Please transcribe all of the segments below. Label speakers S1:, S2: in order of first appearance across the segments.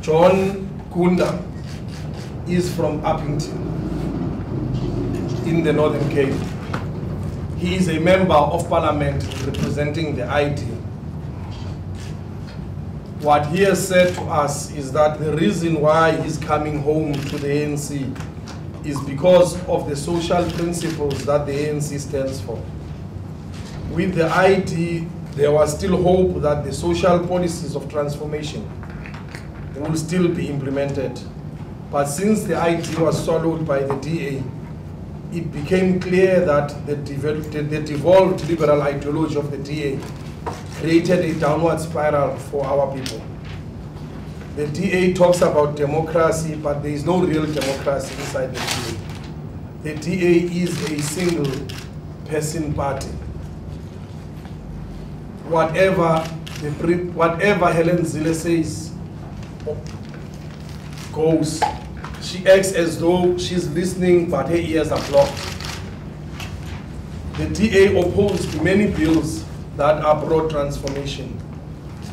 S1: John Kunda is from Uppington in the Northern Cape. He is a member of parliament representing the ID. What he has said to us is that the reason why he's coming home to the ANC is because of the social principles that the ANC stands for. With the ID, there was still hope that the social policies of transformation will still be implemented. But since the ID was swallowed by the DA, it became clear that the devolved liberal ideology of the DA created a downward spiral for our people. The DA talks about democracy, but there is no real democracy inside the DA. The DA is a single-person party. Whatever Helen Zille says goes. She acts as though she's listening, but her ears are blocked. The DA opposed many bills that are brought transformation,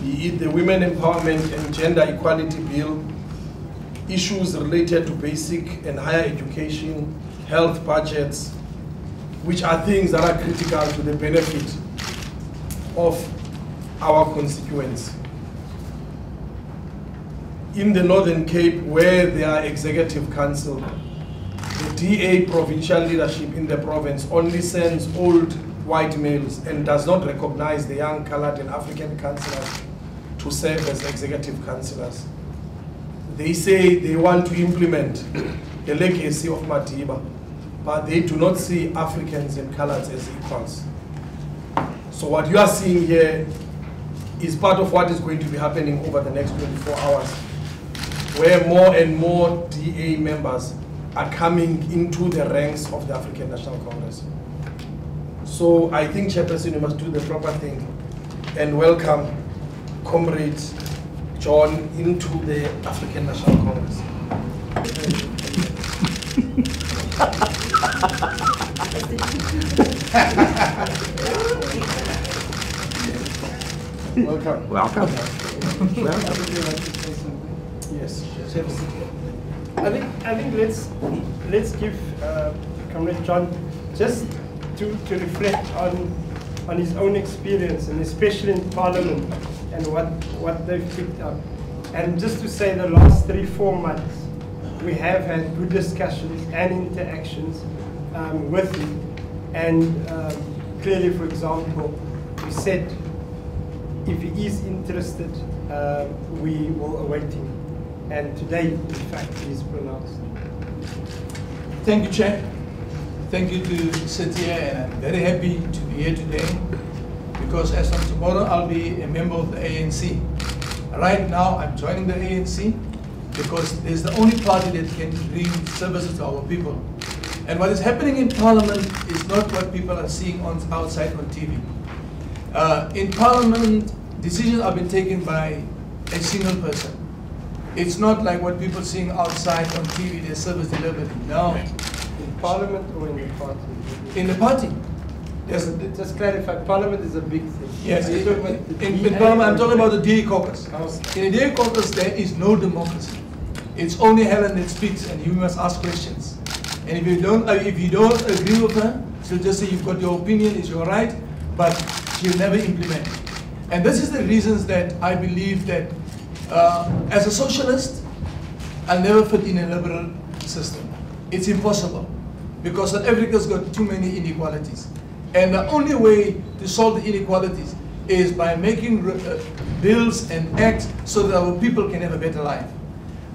S1: be it the Women Empowerment and Gender Equality Bill, issues related to basic and higher education, health budgets, which are things that are critical to the benefit of our constituents. In the Northern Cape, where there are executive council, the DA provincial leadership in the province only sends old white males and does not recognize the young colored and African councillors to serve as executive councillors. They say they want to implement the legacy of Madiba, but they do not see Africans and coloreds as equals. So what you are seeing here is part of what is going to be happening over the next 24 hours, where more and more DA members are coming into the ranks of the African National Congress. So I think, Chairperson, you must do the proper thing and welcome Comrade John into the African National Congress. Welcome.
S2: Welcome.
S1: Yes.
S3: I think let's give Comrade John just to reflect on his own experience, and especially in Parliament, and what they've picked up. And just to say, the last 3-4 months, we have had good discussions and interactions with him. And clearly, for example, we said if he is interested, we will await him. And today, in fact, he is pronounced.
S4: Thank you, Chair. Thank you to sit here, and I'm very happy to be here today because as of tomorrow, I'll be a member of the ANC. Right now, I'm joining the ANC because it's the only party that can bring services to our people. And what is happening in Parliament is not what people are seeing outside on TV. In Parliament, decisions have been taken by a single person. It's not like what people are seeing outside on TV, their service delivery. No.
S3: In Parliament or in the party?
S4: In the party.
S3: Just clarify, Parliament is a big thing.
S4: Yes, in Parliament, I'm talking about the DA caucus.
S3: Okay.
S4: In the DA caucus, there is no democracy. It's only Helen that speaks, and you must ask questions. And if you don't agree with her, she'll just say you've got your opinion, it's your right, but she'll never implement it. And this is the reasons that I believe that as a socialist, I'll never fit in a liberal system. It's impossible because South Africa's got too many inequalities. And the only way to solve the inequalities is by making bills and acts so that our people can have a better life.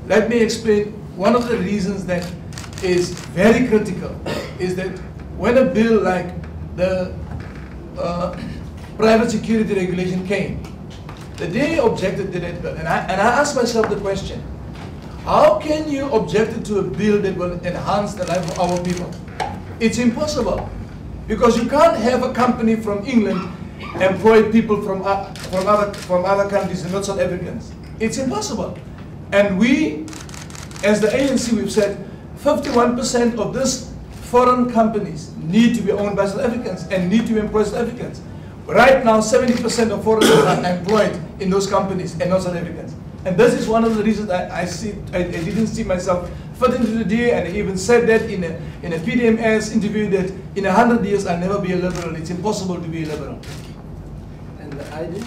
S4: Let me explain. One of the reasons that is very critical is that when a bill like the private security regulation came, the DA objected to that bill. And I asked myself the question, how can you object to a bill that will enhance the life of our people? It's impossible. Because you can't have a company from England employ people from other countries and not South Africans. It's impossible. And we, as the ANC, we've said 51% of these foreign companies need to be owned by South Africans and need to employ South Africans. Right now, 70% of foreigners are employed in those companies and not South Africans. And this is one of the reasons I didn't see myself fit into the DA, and I even said that in a PDMS interview that in 100 years I'll never be a liberal. It's impossible to be a liberal.
S3: And the ID?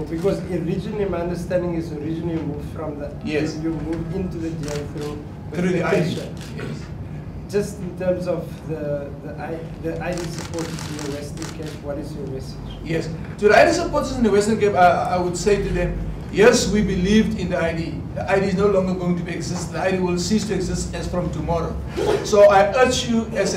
S3: Because originally my understanding is originally you moved from the,
S4: yes,
S3: you moved into the DA through
S4: the ID. Yes.
S3: Just in terms of the ID supporters in the Western Cape, what is your message?
S4: Yes, to the ID supporters in the Western Cape, I would say to them, yes, we believed in the ID. The ID is no longer going to exist. The ID will cease to exist as from tomorrow. So I urge you as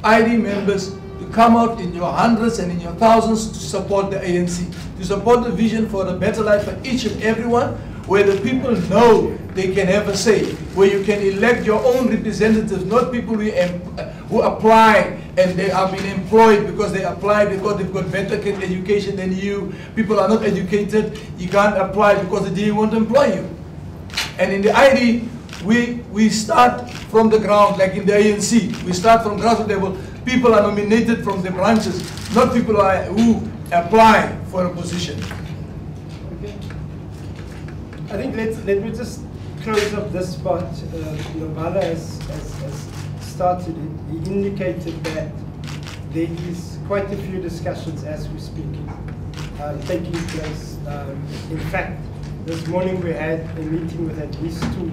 S4: ID members to come out in your hundreds and in your thousands to support the ANC, to support the vision for a better life for each and everyone, where the people know they can have a say, where you can elect your own representatives, not people who apply and they are being employed because they apply because they've got better education than you. People are not educated, you can't apply because the DA won't employ you. And in the ID, we start from the ground, like in the ANC. We start from grassroots level. People are nominated from the branches, not people who apply for a position.
S3: Okay. I think let me just close up this part. Nobala has started it. He indicated that there is quite a few discussions as we speak taking place. In fact, this morning we had a meeting with at least 2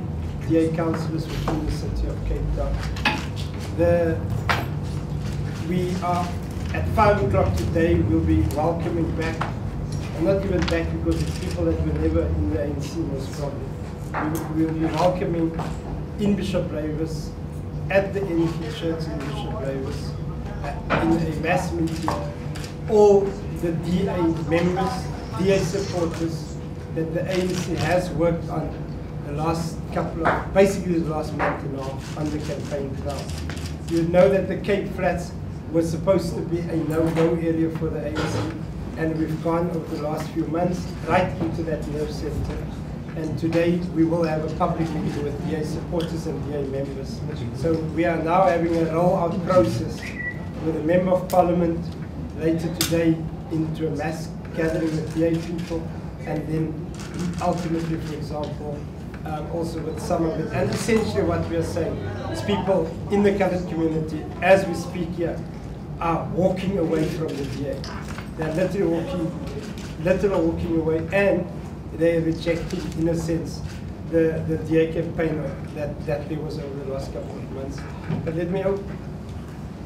S3: DA councillors within the city of Cape Town. We are at 5 o'clock today. We'll be welcoming back, and not even back because it's people that were never in the ANC most probably. We will be welcoming in Bishop Lavis, at the NT Church in Bishop Lavis, in a mass meeting, all the DA members, DA supporters that the ANC has worked on the last couple of, basically the last month and a half on the campaign ground. You know that the Cape Flats was supposed to be a no-go area for the ANC, and we've gone over the last few months right into that nerve center. And today we will have a public meeting with DA supporters and DA members. So we are now having a roll-out process with a Member of Parliament later today into a mass gathering with DA people, and then ultimately, for example, also with some of it. And essentially what we are saying is people in the coloured community, as we speak here, are walking away from the DA. They're literally walking away, and they're rejecting, in a sense, the DA campaign that there was over the last couple of months. But let me